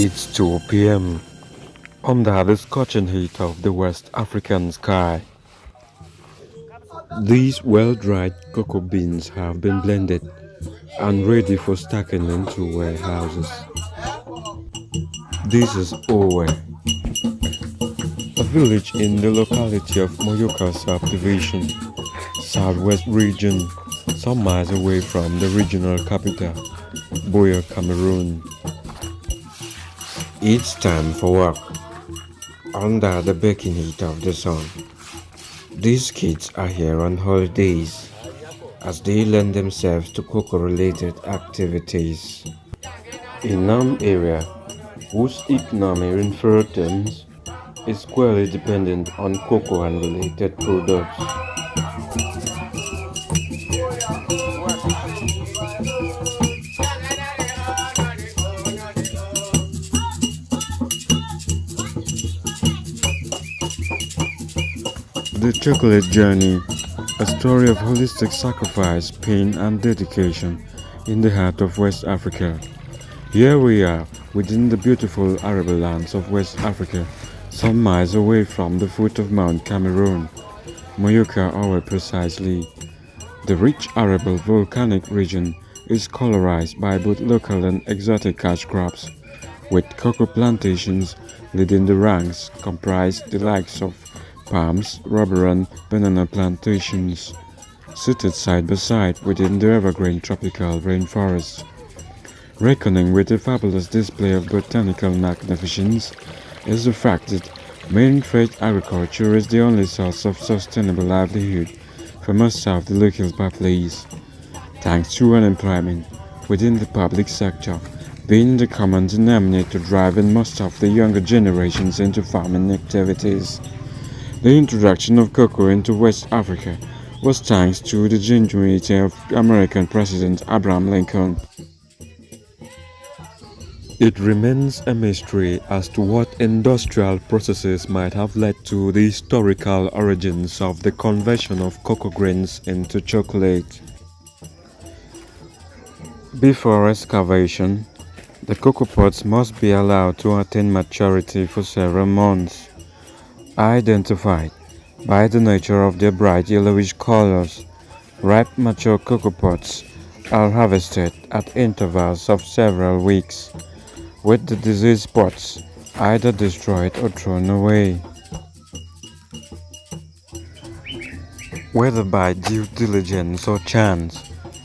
It's 2 p.m. under the scorching heat of the West African sky. These well-dried cocoa beans have been blended and ready for stacking into warehouses. This is Owe, a village in the locality of Moyoka subdivision, southwest region, some miles away from the regional capital, Boya, Cameroon. It's time for work, under the baking heat of the sun. These kids are here on holidays, as they lend themselves to cocoa-related activities. In an area whose economic importance is squarely dependent on cocoa and related products. The Chocolate Journey, a story of holistic sacrifice, pain and dedication in the heart of West Africa. Here we are, within the beautiful arable lands of West Africa, some miles away from the foot of Mount Cameroon, Moyoka or precisely. The rich arable volcanic region is colorized by both local and exotic cash crops, with cocoa plantations leading the ranks comprise the likes of palms, rubber and banana plantations, seated side by side within the evergreen tropical rainforest. Reckoning with the fabulous display of botanical magnificence is the fact that mainstream agriculture is the only source of sustainable livelihood for most of the local populace, thanks to unemployment within the public sector being the common denominator driving most of the younger generations into farming activities. The introduction of cocoa into West Africa was thanks to the ingenuity of American President Abraham Lincoln. It remains a mystery as to what industrial processes might have led to the historical origins of the conversion of cocoa grains into chocolate. Before excavation, the cocoa pods must be allowed to attain maturity for several months. Identified by the nature of their bright yellowish colors, ripe mature cocoa pods are harvested at intervals of several weeks, with the diseased pods either destroyed or thrown away. Whether by due diligence or chance,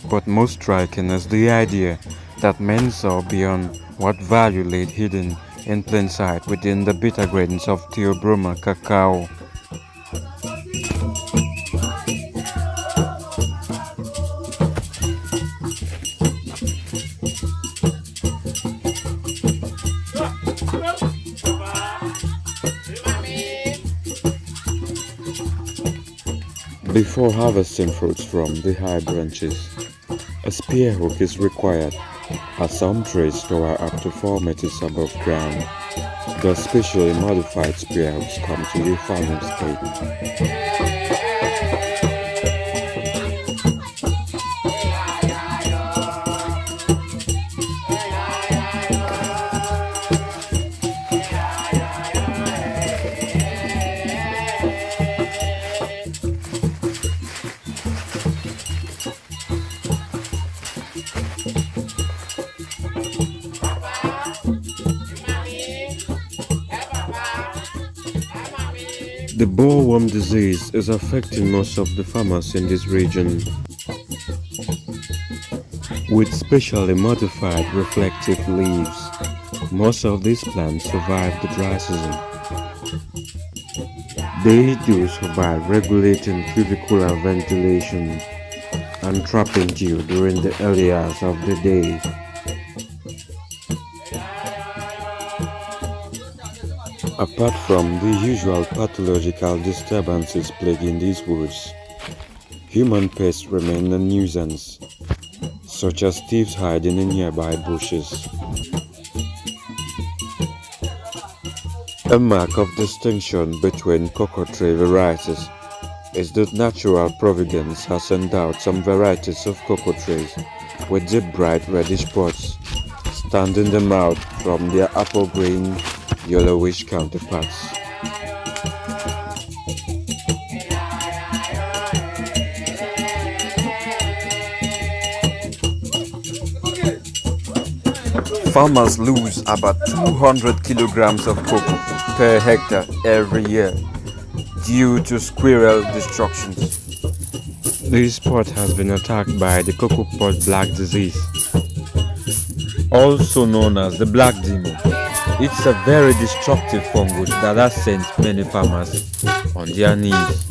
but most striking is the idea that men saw beyond what value lay hidden in plain sight within the bitter grains of Theobroma cacao. Before harvesting fruits from the high branches, a spear hook is required, as some trees tower up to 4 meters above ground. The specially modified spear hooks come to the farmer's aid. The bollworm disease is affecting most of the farmers in this region. With specially modified reflective leaves, most of these plants survive the dry season. They do so by regulating cubicular ventilation and trapping dew during the early hours of the day. Apart from the usual pathological disturbances plaguing these woods, human pests remain a nuisance, such as thieves hiding in nearby bushes. A mark of distinction between cocoa tree varieties is that natural providence has endowed some varieties of cocoa trees with deep bright reddish pods, standing them out from their apple-green, yellowish counterparts. Farmers lose about 200 kilograms of cocoa per hectare every year due to squirrel destructions. This spot has been attacked by the cocoa pod black disease, also known as the black demon. It's a very destructive fungus that has sent many farmers on their knees.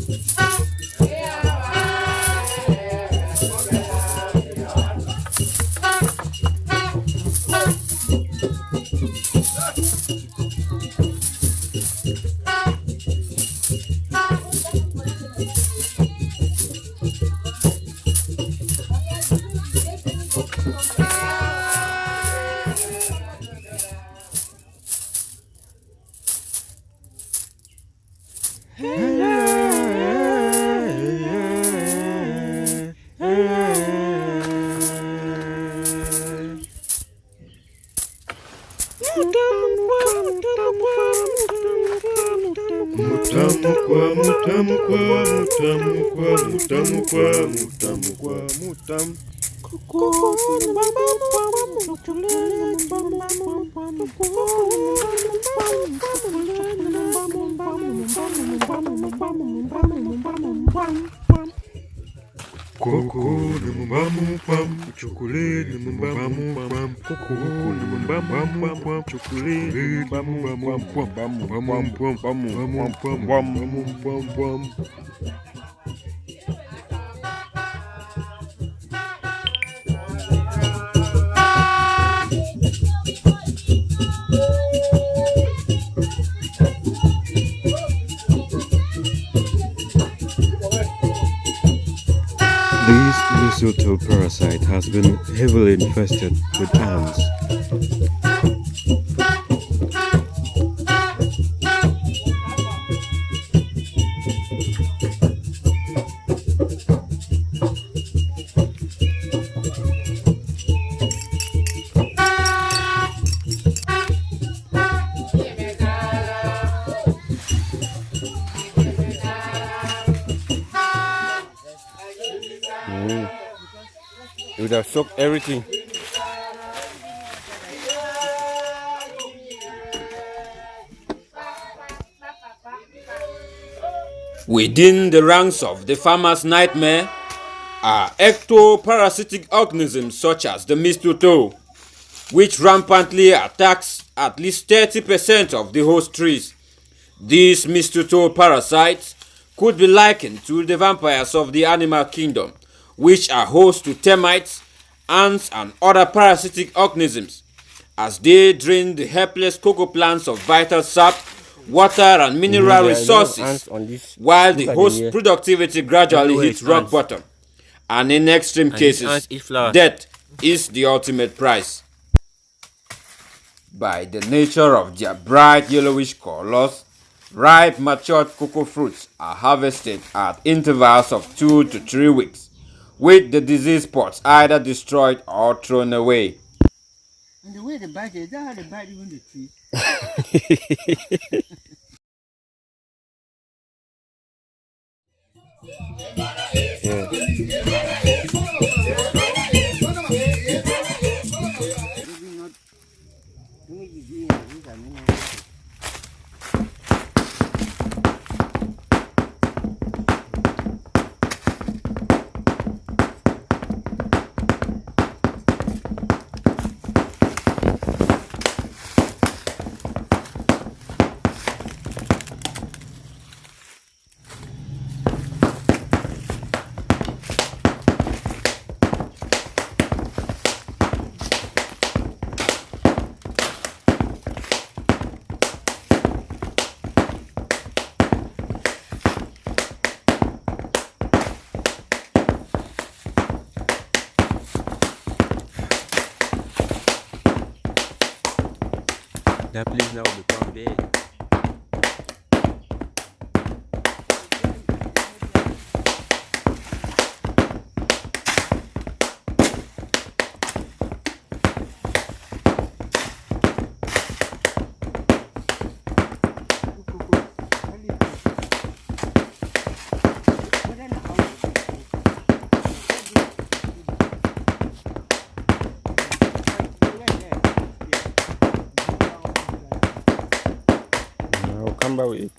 This mistletoe parasite has been heavily infested with ants. It would have soaked everything. Within the ranks of the farmer's nightmare are ectoparasitic organisms such as the mistletoe, which rampantly attacks at least 30% of the host trees. These mistletoe parasites could be likened to the vampires of the animal kingdom, which are host to termites, ants, and other parasitic organisms, as they drain the helpless cocoa plants of vital sap, water, and mineral resources, while the host productivity gradually hits rock bottom. And in extreme cases, death is the ultimate prize. By the nature of their bright yellowish colors, ripe matured cocoa fruits are harvested at intervals of 2 to 3 weeks, with the disease spots either destroyed or thrown away. And the way they bite, is that how they bite even the tree? That place now will become big. number with it.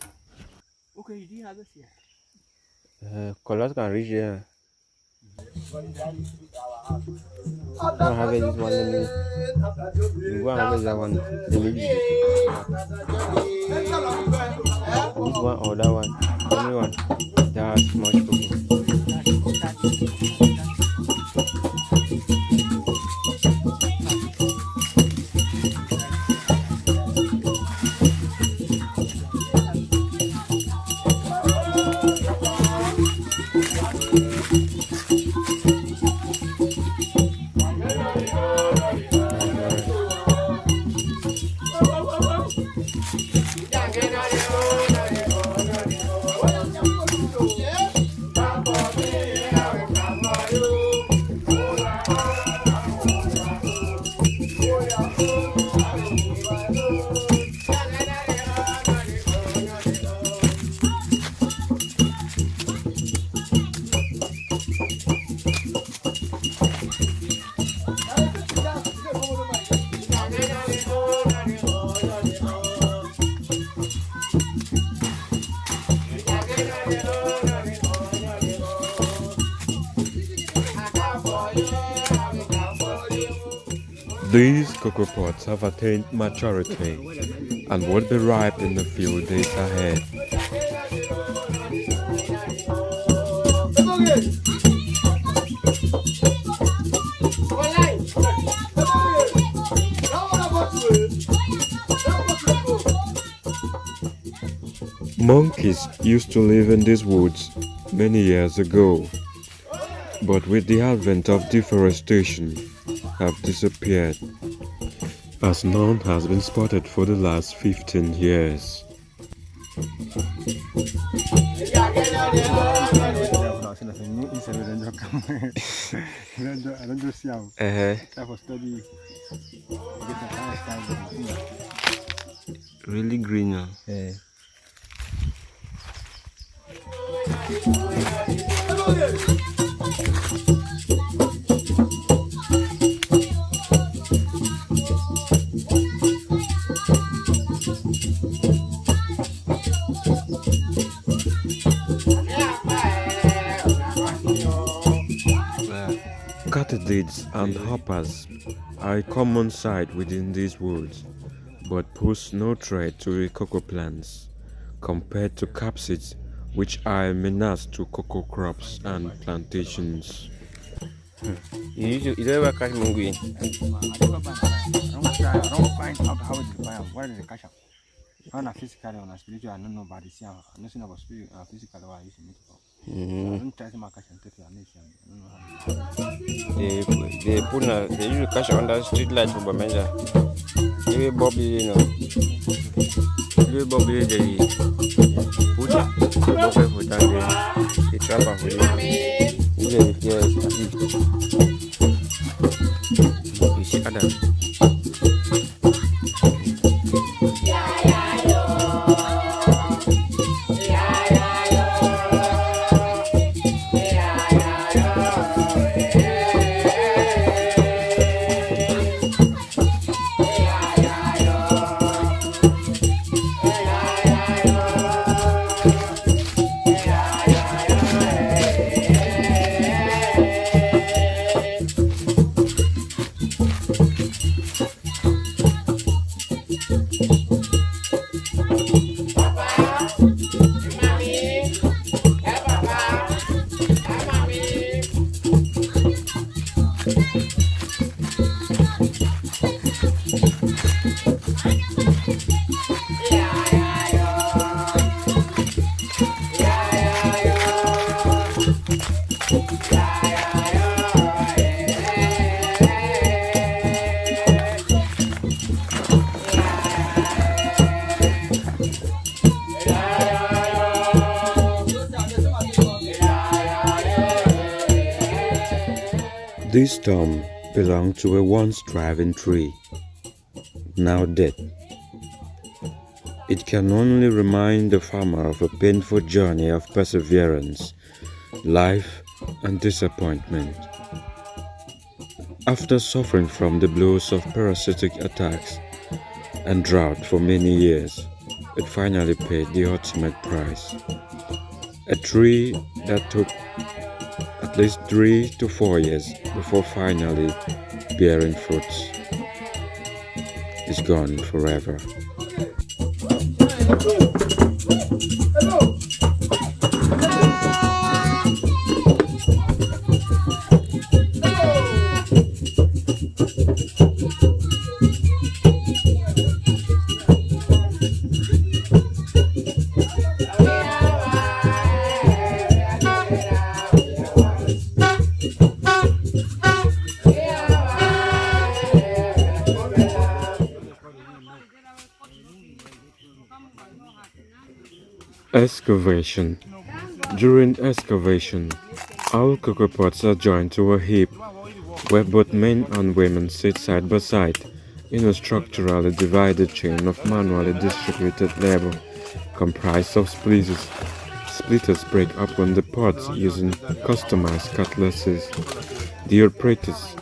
Okay, you didn't have it here. Colors can reach there. Don't have this one. You go and have that one. Then maybe this one or that one. Any one. That's much cocoa. These cocoa pods have attained maturity and will be ripe in a few days ahead. Monkeys used to live in these woods many years ago, but with the advent of deforestation, have disappeared, as none has been spotted for the last 15 years. Really green now. Katydids and hoppers are a common sight within these woods, but pose no threat to the cocoa plants, compared to capsids, which are a menace to cocoa crops and plantations. You don't ever catch mongoose. I don't find out how to buy them. Where did they catch them? On a physical, on a spiritual, I don't know about the same. I'm not about spiritual, physical, I used to meet. I don't try to make a catch and take your nation. I don't know how. They usually catch under street light for Bamenja. They Bobby, you know. They Bobby, they put it. Bobby put down the trapper for you. Yes. You see Adam. This stump belonged to a once thriving tree, now dead. It can only remind the farmer of a painful journey of perseverance, life, and disappointment. After suffering from the blows of parasitic attacks and drought for many years, it finally paid the ultimate price. A tree that took at least 3 to 4 years before finally bearing fruits is gone forever. Excavation. During excavation, all cocoa pots are joined to a heap where both men and women sit side by side in a structurally divided chain of manually distributed labor comprised of splitters. Splitters break open the pots using customized cutlasses. The operators,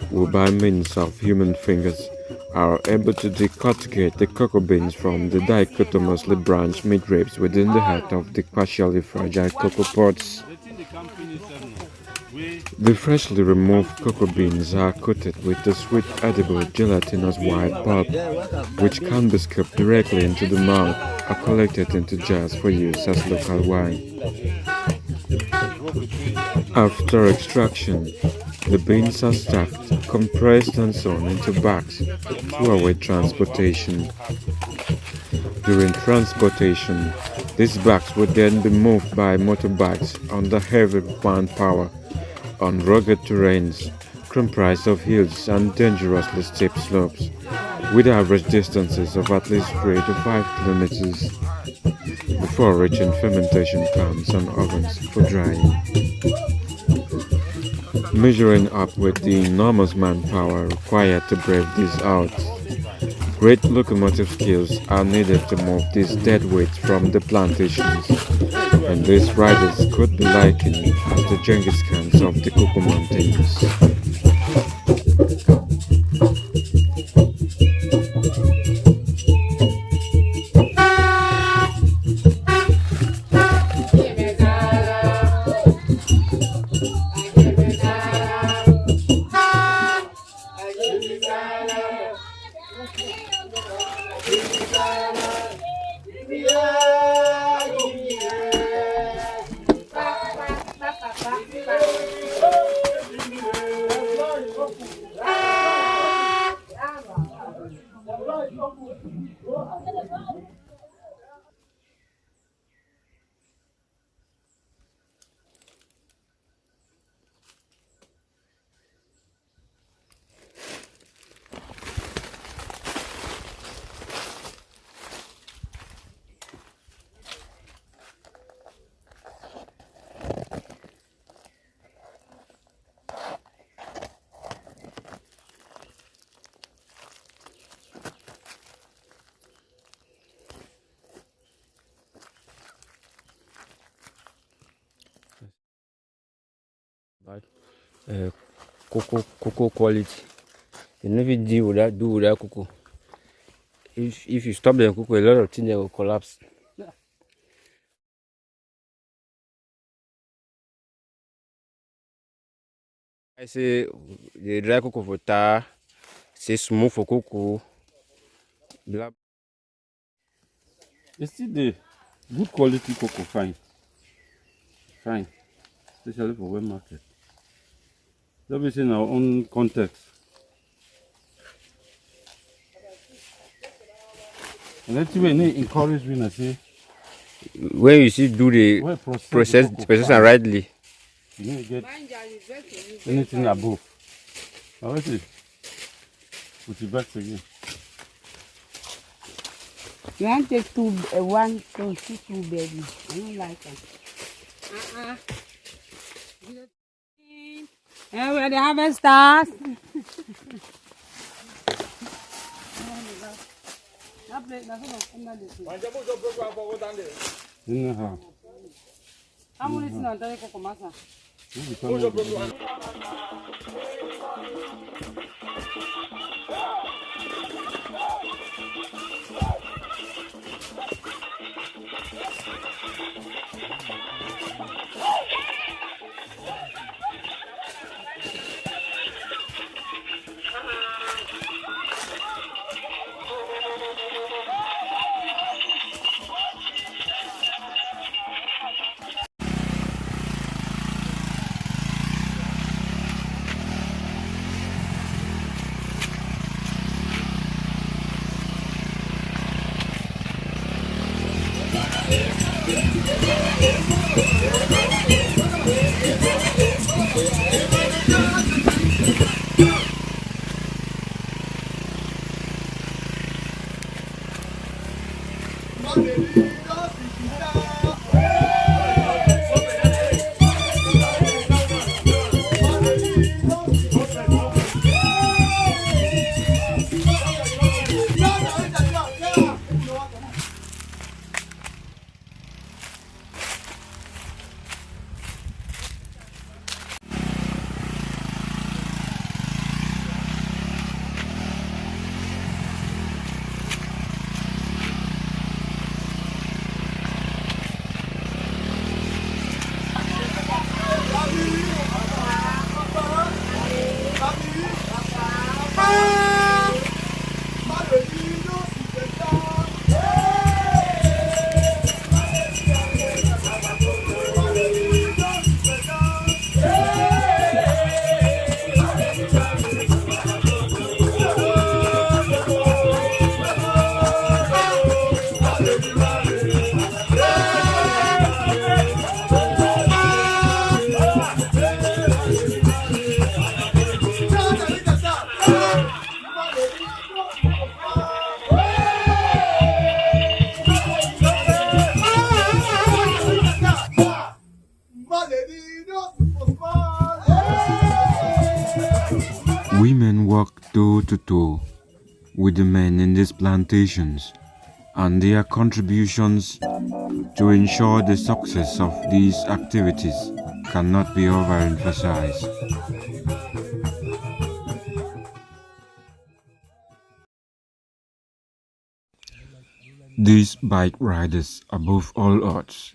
who by means of human fingers are able to decorticate the cocoa beans from the dichotomously branched midribs within the heart of the partially fragile cocoa pods. The freshly removed cocoa beans are coated with the sweet edible gelatinous white pulp, which can be scooped directly into the mouth or collected into jars for use as local wine. After extraction, the beans are stacked, compressed and sewn into bags to await transportation. During transportation, these bags would then be moved by motorbikes under heavy manpower on rugged terrains comprised of hills and dangerously steep slopes, with average distances of at least 3 to 5 kilometers before reaching fermentation plants and ovens for drying. Measuring up with the enormous manpower required to brave these odds, great locomotive skills are needed to move these dead weights from the plantations, and these riders could be likened as the Genghis Khans of the cocoa mountains. Cocoa quality. You never do without cocoa. If you stop the cocoa, a lot of things will collapse. I say the dry cocoa for tar, say smooth for cocoa. Black. It's still the good quality cocoa, fine, especially for wet market. That is in our own context. And that's when they encourage me to say, when you see do the process and rightly, you need to get anything above. How is it? Put it back again. You want to take one, don't see two baby. I don't like them. And where the harvest starts. Women work toe to toe with the men in these plantations, and their contributions to ensure the success of these activities cannot be overemphasized. These bike riders, above all odds,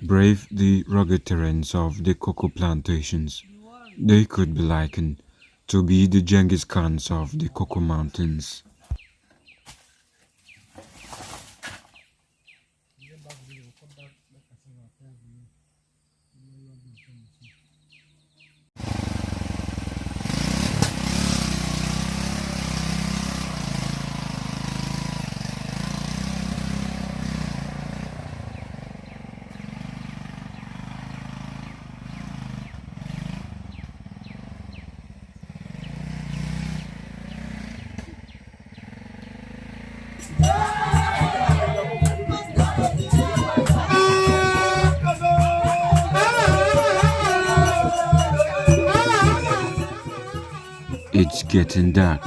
brave the rugged terrains of the cocoa plantations. They could be likened to be the Genghis Khans of the cocoa mountains. It's getting dark,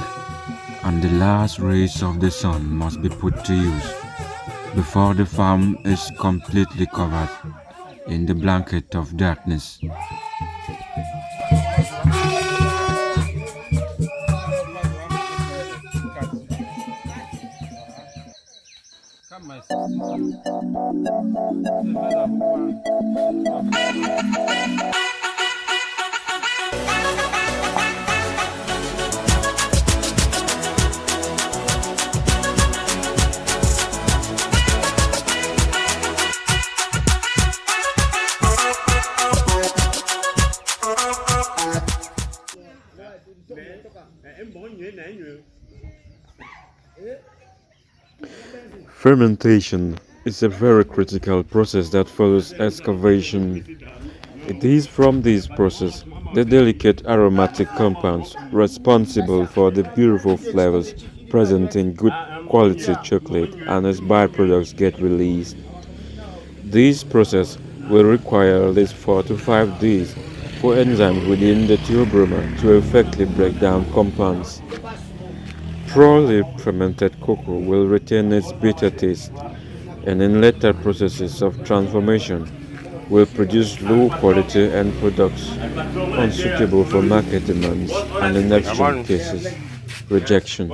and the last rays of the sun must be put to use before the farm is completely covered in the blanket of darkness. Fermentation is a very critical process that follows excavation. It is from this process the delicate aromatic compounds responsible for the beautiful flavors present in good quality chocolate and its byproducts get released. This process will require at least 4 to 5 days for enzymes within the theobroma to effectively break down compounds. Poorly fermented cocoa will retain its bitter taste, and in later processes of transformation will produce low quality end products unsuitable for market demands and in extreme cases, rejection.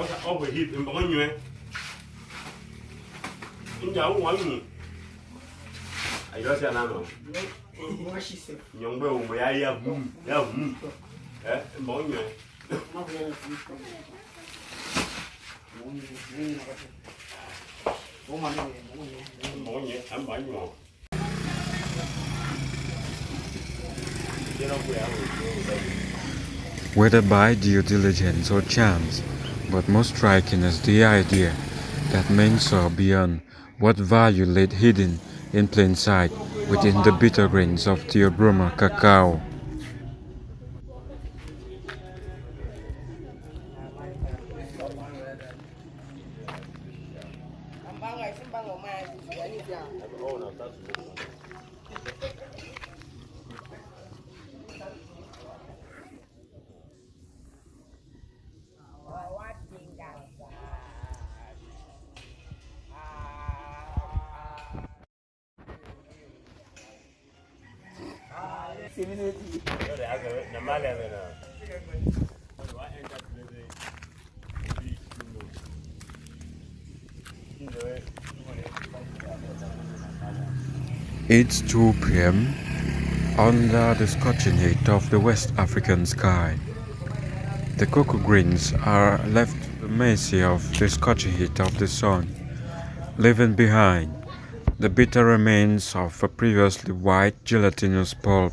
Whether by due diligence or chance, but most striking is the idea that men saw beyond what value lay hidden in plain sight within the bitter grains of Theobroma cacao. It's 2 p.m. under the scorching heat of the West African sky. The cocoa grains are left to the mercy of the scorching heat of the sun, leaving behind the bitter remains of a previously white gelatinous pulp.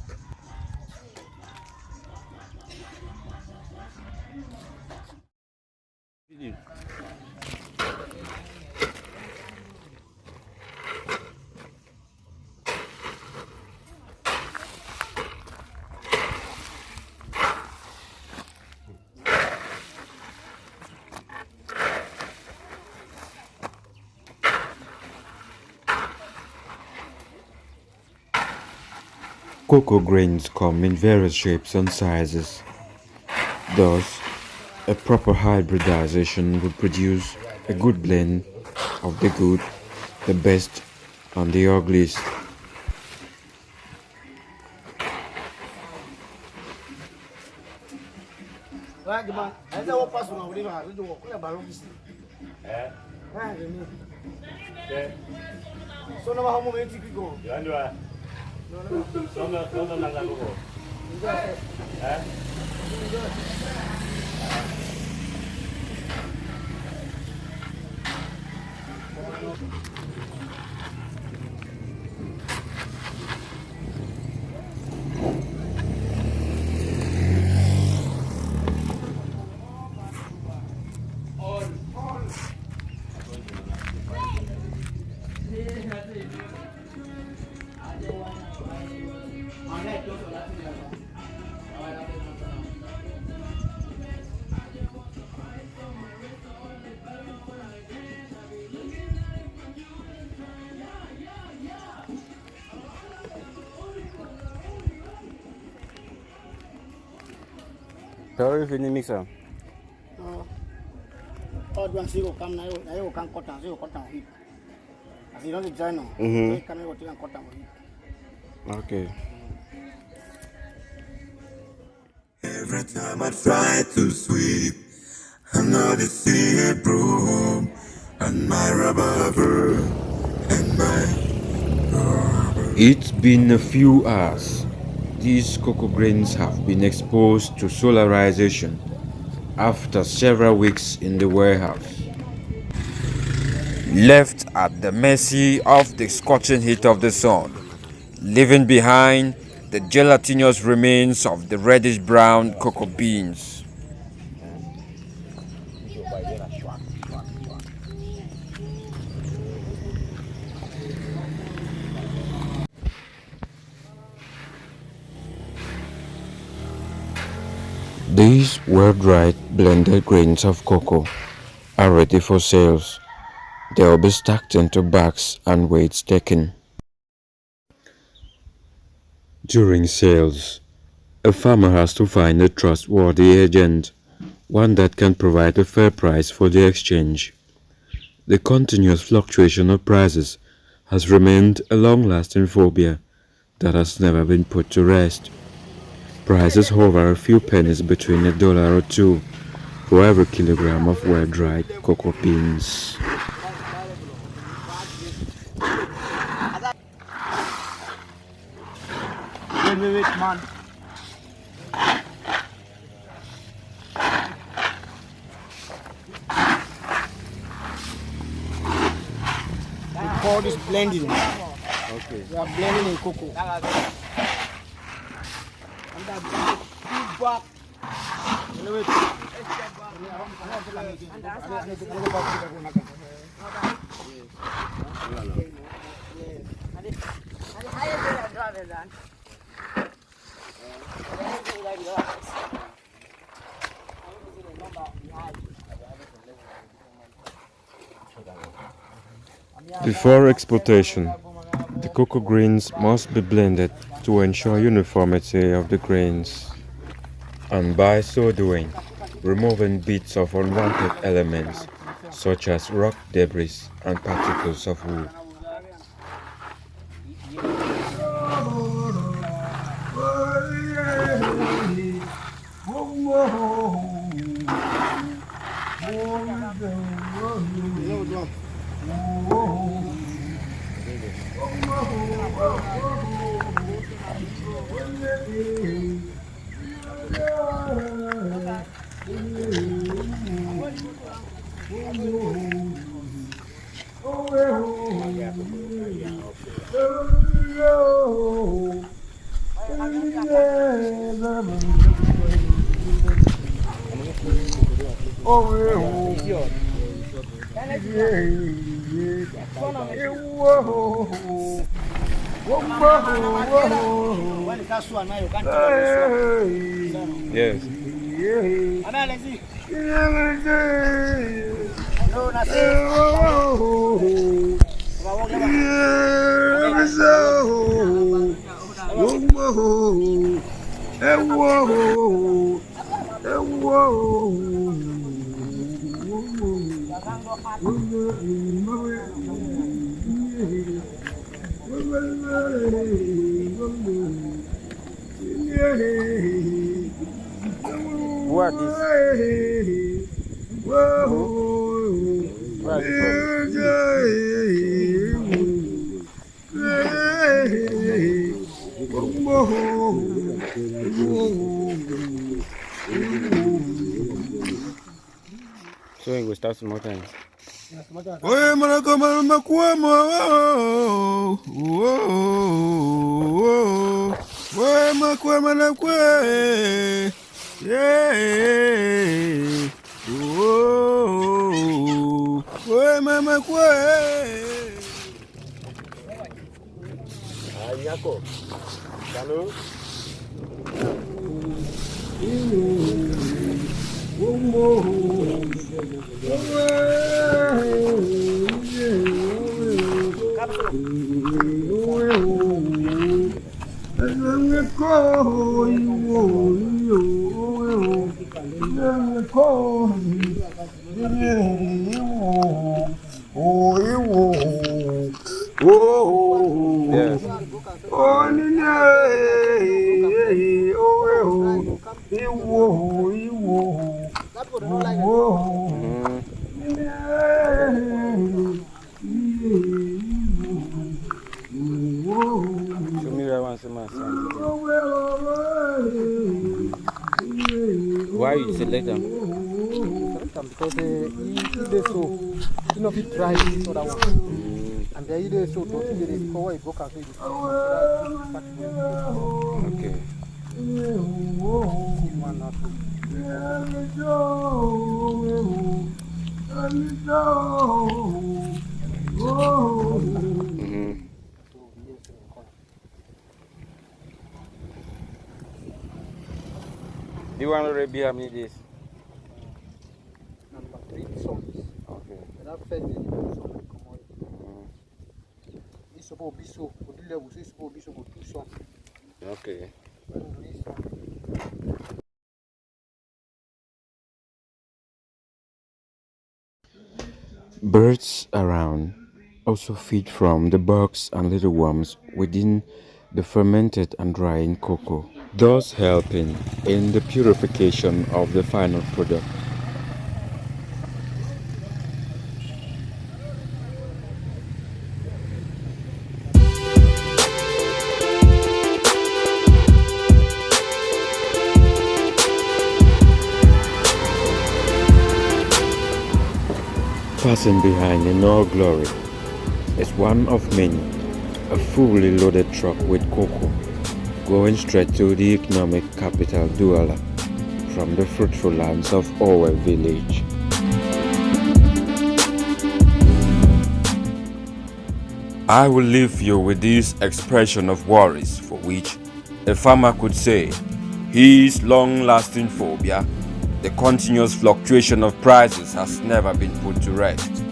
Cocoa grains come in various shapes and sizes. Thus, a proper hybridization would produce a good blend of the good, the best, and the ugliest. Sorry, fini mixer. All one see will come now. I will come cut and cut down heat. As you don't join now, Mhm. I come here and cut down heat. Okay. Every time I try to sweep, another sea broom, and my rubber, and my It's been a few hours. These cocoa grains have been exposed to solarization after several weeks in the warehouse, left at the mercy of the scorching heat of the sun, leaving behind the gelatinous remains of the reddish-brown cocoa beans. These well-dried blended grains of cocoa are ready for sales. They will be stacked into bags and weights taken. During sales, a farmer has to find a trustworthy agent, one that can provide a fair price for the exchange. The continuous fluctuation of prices has remained a long-lasting phobia that has never been put to rest. Prices hover a few pennies between $1 or $2 for every kilogram of well-dried cocoa beans. Wait, man. We call this blending. Okay. We are blending in cocoa. And that big back. Before exploitation, the cocoa grains must be blended to ensure uniformity of the grains, and by so doing, removing bits of unwanted elements such as rock debris and particles of wood. Yes. Who are these? Where are you So we will start some more time. Yes. Show me that one, Why you select them? Because they so you know we try this other one. And they either so to see the cover broke out. Okay. Do you want to be how many days? Number 3 songs. Okay. That first day, it's supposed to be so. It's supposed to be 2 songs. Okay. Birds around also feed from the bugs and little worms within the fermented and drying cocoa, thus helping in the purification of the final product. Passing behind in all glory is one of many, a fully loaded truck with cocoa, going straight to the economic capital Douala from the fruitful lands of our village. I will leave you with this expression of worries for which a farmer could say his long-lasting phobia, the continuous fluctuation of prices, has never been put to rest.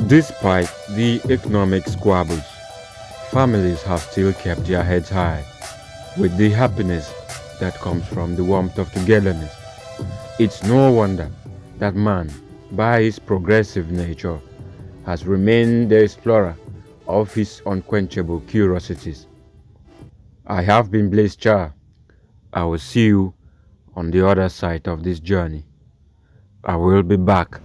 Despite the economic squabbles, families have still kept their heads high with the happiness that comes from the warmth of togetherness. It's no wonder that man, by his progressive nature, has remained the explorer of his unquenchable curiosities. I have been Blaise Chaah. I will see you on the other side of this journey. I will be back